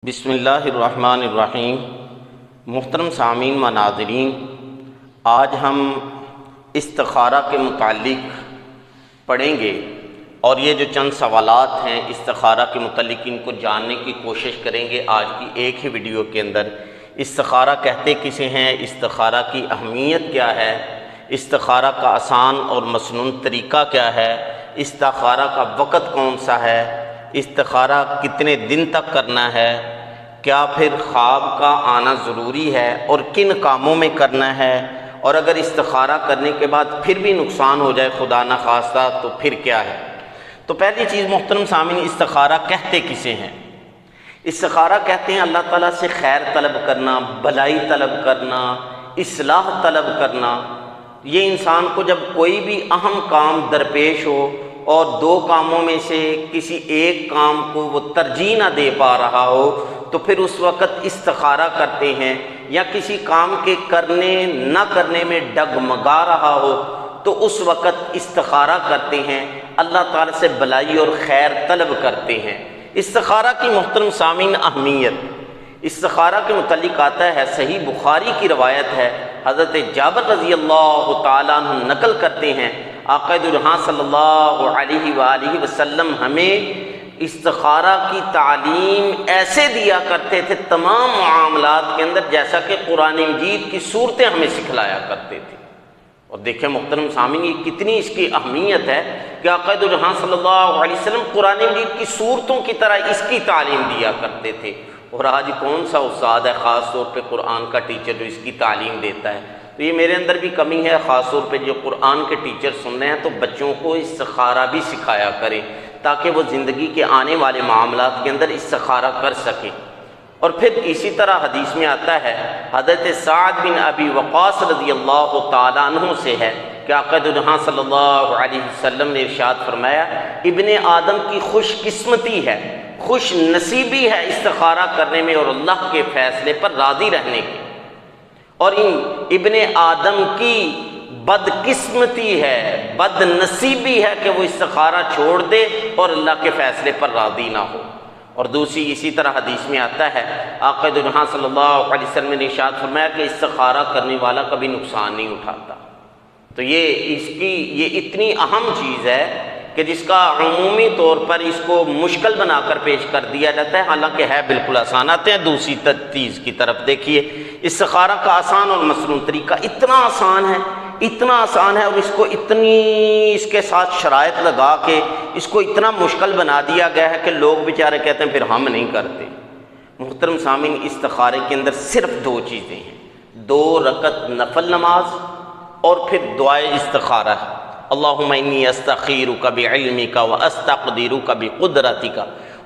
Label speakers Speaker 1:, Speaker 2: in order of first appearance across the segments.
Speaker 1: بسم اللہ الرحمن الرحیم۔ محترم سامعین و ناظرین، آج ہم استخارہ کے متعلق پڑھیں گے اور یہ جو چند سوالات ہیں استخارہ کے متعلق ان کو جاننے کی کوشش کریں گے آج کی ایک ہی ویڈیو کے اندر۔ استخارہ کہتے کسے ہیں، استخارہ کی اہمیت کیا ہے، استخارہ کا آسان اور مسنون طریقہ کیا ہے، استخارہ کا وقت کون سا ہے، استخارہ کتنے دن تک کرنا ہے، کیا پھر خواب کا آنا ضروری ہے اور کن کاموں میں کرنا ہے، اور اگر استخارہ کرنے کے بعد پھر بھی نقصان ہو جائے خدا نخواستہ تو پھر کیا ہے۔ تو پہلی چیز محترم سامعین، استخارہ کہتے کسے ہیں؟ استخارہ کہتے ہیں اللہ تعالیٰ سے خیر طلب کرنا، بھلائی طلب کرنا، اصلاح طلب کرنا۔ یہ انسان کو جب کوئی بھی اہم کام درپیش ہو اور دو کاموں میں سے کسی ایک کام کو وہ ترجیح نہ دے پا رہا ہو تو پھر اس وقت استخارہ کرتے ہیں، یا کسی کام کے کرنے نہ کرنے میں ڈگمگا رہا ہو تو اس وقت استخارہ کرتے ہیں، اللہ تعالیٰ سے بھلائی اور خیر طلب کرتے ہیں۔ استخارہ کی محترم سامعین اہمیت، استخارہ کے متعلق آتا ہے، صحیح بخاری کی روایت ہے، حضرت جابر رضی اللہ تعالیٰ عنہ نقل کرتے ہیں، آقا دو جہاں صلی اللہ علیہ وآلہ وسلم ہمیں استخارہ کی تعلیم ایسے دیا کرتے تھے تمام معاملات کے اندر جیسا کہ قرآن مجید کی صورتیں ہمیں سکھلایا کرتے تھے۔ اور دیکھیں محترم سامعین، یہ کتنی اس کی اہمیت ہے کہ آقا دو جہاں صلی اللہ علیہ وسلم قرآن مجید کی صورتوں کی طرح اس کی تعلیم دیا کرتے تھے۔ اور آج کون سا استاد ہے خاص طور پہ قرآن کا ٹیچر جو اس کی تعلیم دیتا ہے؟ تو یہ میرے اندر بھی کمی ہے، خاص طور پہ جو قرآن کے ٹیچر سن رہے ہیں تو بچوں کو استخارہ بھی سکھایا کریں تاکہ وہ زندگی کے آنے والے معاملات کے اندر استخارہ کر سکیں۔ اور پھر اسی طرح حدیث میں آتا ہے، حضرت سعد بن ابی وقاص رضی اللہ تعالیٰ عنہ سے ہے کہ آقا دو جہاں صلی اللہ علیہ وسلم نے ارشاد فرمایا، ابن آدم کی خوش قسمتی ہے، خوش نصیبی ہے استخارہ کرنے میں اور اللہ کے فیصلے پر راضی رہنے کی، اور ابن آدم کی بد قسمتی ہے، بد نصیبی ہے کہ وہ استخارہ چھوڑ دے اور اللہ کے فیصلے پر راضی نہ ہو۔ اور دوسری اسی طرح حدیث میں آتا ہے، آقا دو جہاں صلی اللہ علیہ وسلم نے ارشاد فرمایا کہ استخارہ کرنے والا کبھی نقصان نہیں اٹھاتا۔ تو یہ اتنی اہم چیز ہے کہ جس کا عمومی طور پر اس کو مشکل بنا کر پیش کر دیا جاتا ہے، حالانکہ ہے بالکل آسان۔ آتے ہیں دوسری چیز کی طرف، دیکھیے استخارہ کا آسان اور مسنون طریقہ اتنا آسان ہے اور اس کو اتنی اس کے ساتھ شرائط لگا کے اس کو اتنا مشکل بنا دیا گیا ہے کہ لوگ بیچارے کہتے ہیں پھر ہم نہیں کرتے۔ محترم سامعین، استخارے کے اندر صرف دو چیزیں ہیں، 2 رکعت نفل نماز اور پھر دعائے استخارہ ہے۔ اللہم انی استخیرک بعلمک واستقدرک بقدرتک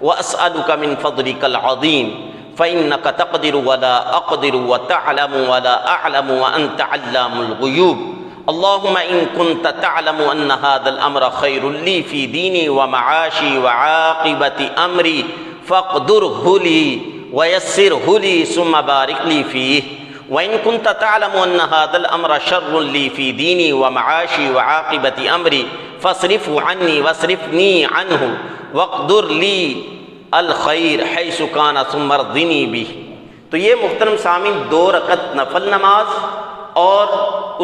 Speaker 1: واسألک من فضلک العظیم فإنک تقدر ولا اقدر وتعلم ولا اعلم وانت علام الغیوب اللہم ان کنت تعلم ان هذا الامر خیر لی فی دینی ومعاشی وعاقبت امری فاقدرہ لی ویسرہ لی ثم بارک لی فیہ وَإِن كُنْتَ تَعْلَمُ أَنَّ هَذَا الْأَمْرَ شَرٌّ لِّي فِي دِينِي وَمَعَاشِي وَعَاقِبَةِ أَمْرِي فَاصْرِفْهُ عَنِّي وَاصْرِفْنِي عَنْهُ وَاقْدُرْ لِي الْخَيْرَ حَيْثُ كَانَ ثُمَّ ارْضِنِي بِهِ۔ تو یہ محترم سامعین 2 رکعت نفل نماز اور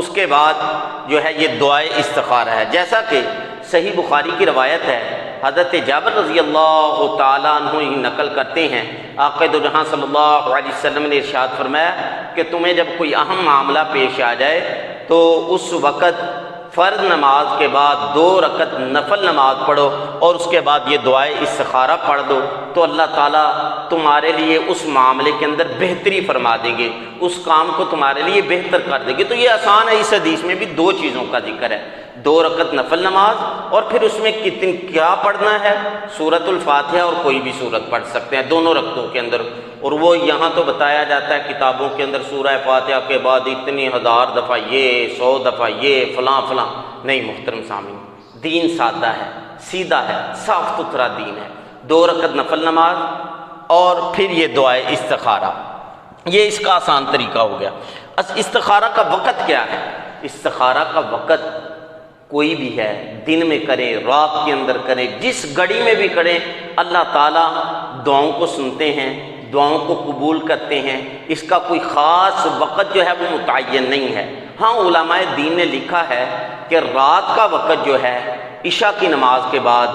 Speaker 1: اس کے بعد جو ہے یہ دعائے استخارہ ہے، جیسا کہ صحیح بخاری کی روایت ہے، حضرت جابر رضی اللہ تعالیٰ عنہ ہی نقل کرتے ہیں، آقا دو جہاں صلی اللہ علیہ وسلم نے ارشاد فرمایا کہ تمہیں جب کوئی اہم معاملہ پیش آ جائے تو اس وقت فرض نماز کے بعد 2 رکعت نفل نماز پڑھو اور اس کے بعد یہ دعائے استخارہ پڑھ دو تو اللہ تعالیٰ تمہارے لیے اس معاملے کے اندر بہتری فرما دیں گے، اس کام کو تمہارے لیے بہتر کر دیں گے۔ تو یہ آسان ہے، اس حدیث میں بھی 2 چیزوں کا ذکر ہے، 2 رکعت نفل نماز اور پھر اس میں کیا پڑھنا ہے، سورۃ الفاتحہ اور کوئی بھی سورت پڑھ سکتے ہیں دونوں رکعتوں کے اندر۔ اور وہ یہاں تو بتایا جاتا ہے کتابوں کے اندر سورہ فاتحہ کے بعد اتنی 1000 دفعہ یہ 100 دفعہ یہ فلاں فلاں، نہیں محترم سامعین، دین سادہ ہے، سیدھا ہے، صاف ستھرا دین ہے۔ 2 رکعت نفل نماز اور پھر یہ دعائے استخارہ، یہ اس کا آسان طریقہ ہو گیا۔ استخارہ کا وقت کیا ہے؟ استخارہ کا وقت کوئی بھی ہے، دن میں کریں، رات کے اندر کریں، جس گھڑی میں بھی کریں، اللہ تعالیٰ دعاؤں کو سنتے ہیں، دعاؤں کو قبول کرتے ہیں، اس کا کوئی خاص وقت جو ہے وہ متعین نہیں ہے۔ ہاں علماء دین نے لکھا ہے کہ رات کا وقت جو ہے عشاء کی نماز کے بعد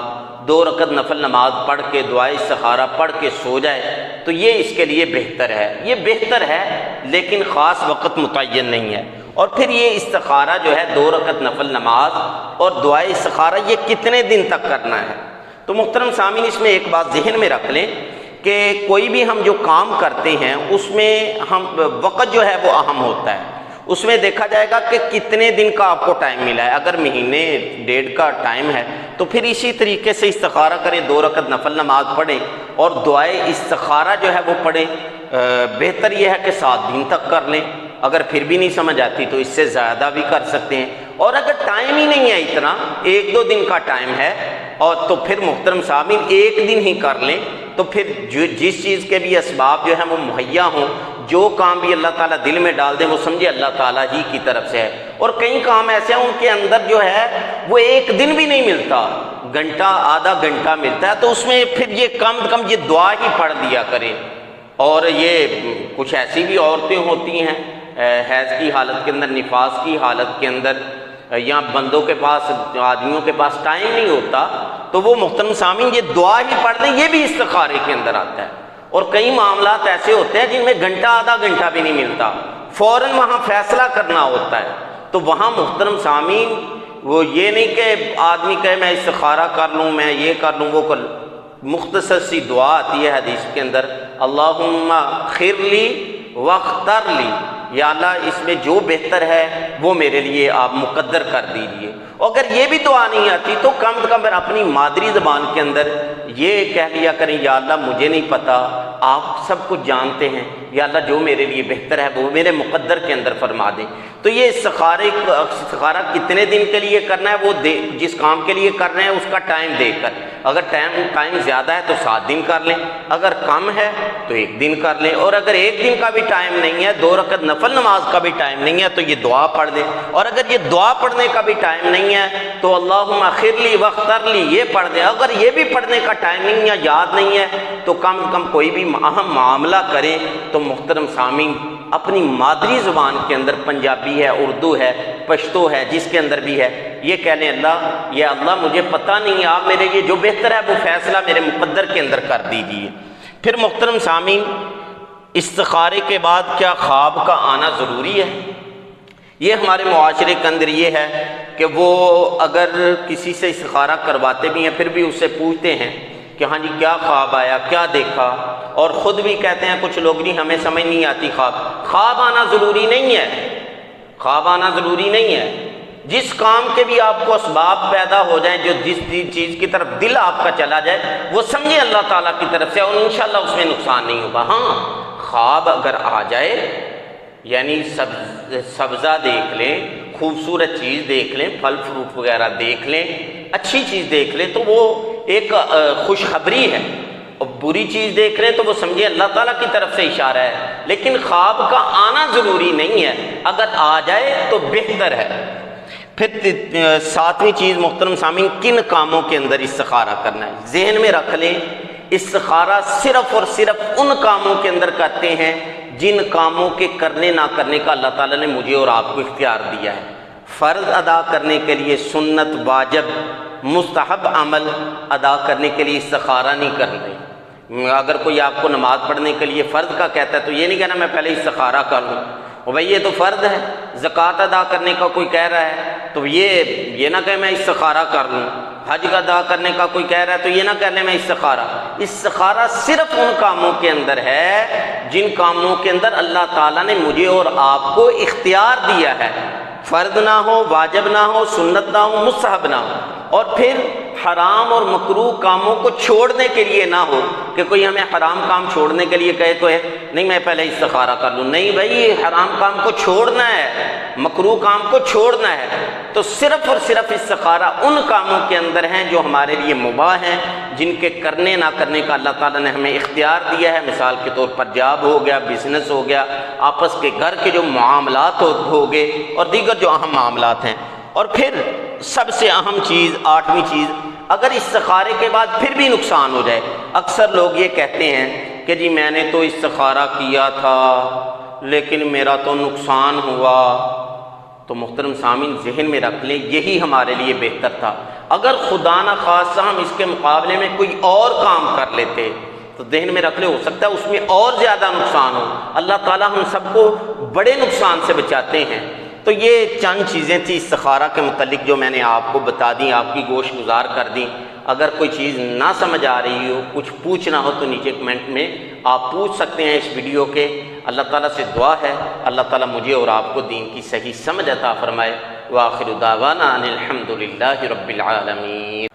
Speaker 1: 2 رکعت نفل نماز پڑھ کے دعائے استخارہ پڑھ کے سو جائے تو یہ اس کے لیے بہتر ہے، یہ بہتر ہے، لیکن خاص وقت متعین نہیں ہے۔ اور پھر یہ استخارہ جو ہے 2 رکعت نفل نماز اور دعائے استخارہ یہ کتنے دن تک کرنا ہے؟ تو محترم سامعین اس میں ایک بات ذہن میں رکھ لیں کہ کوئی بھی ہم جو کام کرتے ہیں اس میں وقت جو ہے وہ اہم ہوتا ہے۔ اس میں دیکھا جائے گا کہ کتنے دن کا آپ کو ٹائم ملا ہے۔ اگر مہینے ڈیڑھ کا ٹائم ہے تو پھر اسی طریقے سے استخارہ کریں، 2 رکعت نفل نماز پڑھیں اور دعائے استخارہ جو ہے وہ پڑھیں۔ بہتر یہ ہے کہ 7 دن تک کر لیں، اگر پھر بھی نہیں سمجھ آتی تو اس سے زیادہ بھی کر سکتے ہیں، اور اگر ٹائم ہی نہیں ہے اتنا، 1-2 دن کا ٹائم ہے اور تو پھر محترم سامعین 1 دن ہی کر لیں۔ تو پھر جس چیز کے بھی اسباب جو ہیں وہ مہیا ہوں، جو کام بھی اللہ تعالیٰ دل میں ڈال دیں وہ سمجھے اللہ تعالیٰ ہی کی طرف سے ہے۔ اور کئی کام ایسے ہیں ان کے اندر جو ہے وہ 1 دن بھی نہیں ملتا، گھنٹہ آدھا گھنٹہ ملتا ہے، تو اس میں پھر یہ کم از کم یہ دعا ہی پڑھ دیا کریں۔ اور یہ کچھ ایسی بھی عورتیں ہوتی ہیں حیض کی حالت کے اندر، نفاس کی حالت کے اندر، یا بندوں کے پاس آدمیوں کے پاس ٹائم نہیں ہوتا، تو وہ محترم سامعین یہ دعا ہی پڑھ دیں، یہ بھی استخارے کے اندر آتا ہے۔ اور کئی معاملات ایسے ہوتے ہیں جن میں گھنٹہ آدھا گھنٹہ بھی نہیں ملتا، فوراً وہاں فیصلہ کرنا ہوتا ہے، تو وہاں محترم سامعین وہ یہ نہیں کہ آدمی کہے میں استخارہ کر لوں، میں یہ کر لوں، وہ کر لوں۔ مختصر سی دعا آتی ہے حدیث کے اندر، اللہم خیر لی واختر لی، یا اللہ اس میں جو بہتر ہے وہ میرے لیے آپ مقدر کر دیجئے۔ اگر یہ بھی دعا نہیں آتی تو کم از کم اپنی مادری زبان کے اندر یہ کہہ لیا کریں، یا اللہ مجھے نہیں پتا، آپ سب کچھ جانتے ہیں، یا اللہ جو میرے لیے بہتر ہے وہ میرے مقدر کے اندر فرما دیں۔ تو یہ استخارہ کتنے دن کے لیے کرنا ہے، وہ جس کام کے لیے کرنا ہے اس کا ٹائم دے کر، اگر ٹائم زیادہ ہے تو 7 دن کر لیں، اگر کم ہے تو 1 دن کر لیں، اور اگر 1 دن کا بھی ٹائم نہیں ہے، 2 رکعت نفل نماز کا بھی ٹائم نہیں ہے تو یہ دعا پڑھ دیں، اور اگر یہ دعا پڑھنے کا بھی ٹائم نہیں ہے تو اللہم اخر لی واختر لی یہ پڑھ دیں۔ اگر یہ بھی پڑھنے کا ٹائم نہیں ہے، یاد نہیں ہے، تو کم از کم کوئی بھی اہم معاملہ کریں تو محترم سامعین اپنی مادری زبان کے اندر، پنجابی ہے، اردو ہے، پشتو ہے، جس کے اندر بھی ہے، یہ کہہ لیں اللہ مجھے پتہ نہیں ہے، آپ میرے لیے جو بہتر ہے وہ فیصلہ میرے مقدر کے اندر کر دیجیے۔ پھر محترم سامعین استخارے کے بعد کیا خواب کا آنا ضروری ہے؟ یہ ہمارے معاشرے کے اندر یہ ہے کہ وہ اگر کسی سے استخارہ کرواتے بھی ہیں پھر بھی اس سے پوچھتے ہیں کہ ہاں جی کیا خواب آیا، کیا دیکھا، اور خود بھی کہتے ہیں کچھ لوگ نہیں ہمیں سمجھ نہیں آتی خواب آنا ضروری نہیں ہے، خواب آنا ضروری نہیں ہے۔ جس کام کے بھی آپ کو اسباب پیدا ہو جائیں، جو جس چیز کی طرف دل آپ کا چلا جائے وہ سمجھیں اللہ تعالیٰ کی طرف سے، اور انشاءاللہ اس میں نقصان نہیں ہوگا۔ ہاں خواب اگر آ جائے، یعنی سبزہ دیکھ لیں، خوبصورت چیز دیکھ لیں، پھل فروٹ وغیرہ دیکھ لیں، اچھی چیز دیکھ لیں تو وہ ایک خوشخبری ہے، اور بری چیز دیکھ لیں تو وہ سمجھے اللہ تعالیٰ کی طرف سے اشارہ ہے، لیکن خواب کا آنا ضروری نہیں ہے، اگر آ جائے تو بہتر ہے۔ پھر 7ویں چیز محترم سامعین کن کاموں کے اندر استخارہ کرنا ہے؟ ذہن میں رکھ لیں استخارہ صرف اور صرف ان کاموں کے اندر کرتے ہیں جن کاموں کے کرنے نہ کرنے کا اللہ تعالیٰ نے مجھے اور آپ کو اختیار دیا ہے۔ فرض ادا کرنے کے لیے، سنت، واجب، مستحب عمل ادا کرنے کے لیے استخارہ نہیں کرنا۔ اگر کوئی آپ کو نماز پڑھنے کے لیے فرض کا کہتا ہے تو یہ نہیں کہنا میں پہلے استخارہ کر لوں، اور بھائی یہ تو فرض ہے۔ زکوٰۃ ادا کرنے کا کوئی کہہ رہا ہے تو یہ نہ کہ میں استخارہ کر لوں۔ حج کا ادا کرنے کا کوئی کہہ رہا ہے تو یہ نہ کہہ لیں میں استخارہ صرف ان کاموں کے اندر ہے جن کاموں کے اندر اللہ تعالیٰ نے مجھے اور آپ کو اختیار دیا ہے، فرض نہ ہو، واجب نہ ہو، سنت نہ ہو، مستحب نہ ہو، اور پھر حرام اور مکروہ کاموں کو چھوڑنے کے لیے نہ ہو کہ کوئی ہمیں حرام کام چھوڑنے کے لیے کہے تو ہے نہیں میں پہلے استخارہ کر لوں، نہیں بھائی حرام کام کو چھوڑنا ہے، مکروہ کام کو چھوڑنا ہے، تو صرف اور صرف استخارہ ان کاموں کے اندر ہیں جو ہمارے لیے مباح ہیں، جن کے کرنے نہ کرنے کا اللہ تعالیٰ نے ہمیں اختیار دیا ہے۔ مثال کے طور پر جاب ہو گیا، بزنس ہو گیا، آپس کے گھر کے جو معاملات ہو گئے، اور دیگر جو اہم معاملات ہیں۔ اور پھر سب سے اہم چیز 8ویں چیز، اگر استخارے کے بعد پھر بھی نقصان ہو جائے، اکثر لوگ یہ کہتے ہیں کہ جی میں نے تو استخارہ کیا تھا لیکن میرا تو نقصان ہوا، تو محترم سامعین ذہن میں رکھ لیں یہی ہمارے لیے بہتر تھا۔ اگر خدا نہ خواستہ ہم اس کے مقابلے میں کوئی اور کام کر لیتے تو ذہن میں رکھ لیں ہو سکتا ہے اس میں اور زیادہ نقصان ہو۔ اللہ تعالیٰ ہم سب کو بڑے نقصان سے بچاتے ہیں۔ تو یہ چند چیزیں تھیں استخارہ کے متعلق جو میں نے آپ کو بتا دیں، آپ کی گوش گزار کر دیں۔ اگر کوئی چیز نہ سمجھ آ رہی ہو، کچھ پوچھنا ہو تو نیچے کمنٹ میں آپ پوچھ سکتے ہیں اس ویڈیو کے۔ اللہ تعالیٰ سے دعا ہے اللہ تعالیٰ مجھے اور آپ کو دین کی صحیح سمجھ عطا فرمائے۔ وآخر دعوانا ان الحمد للہ رب العالمین۔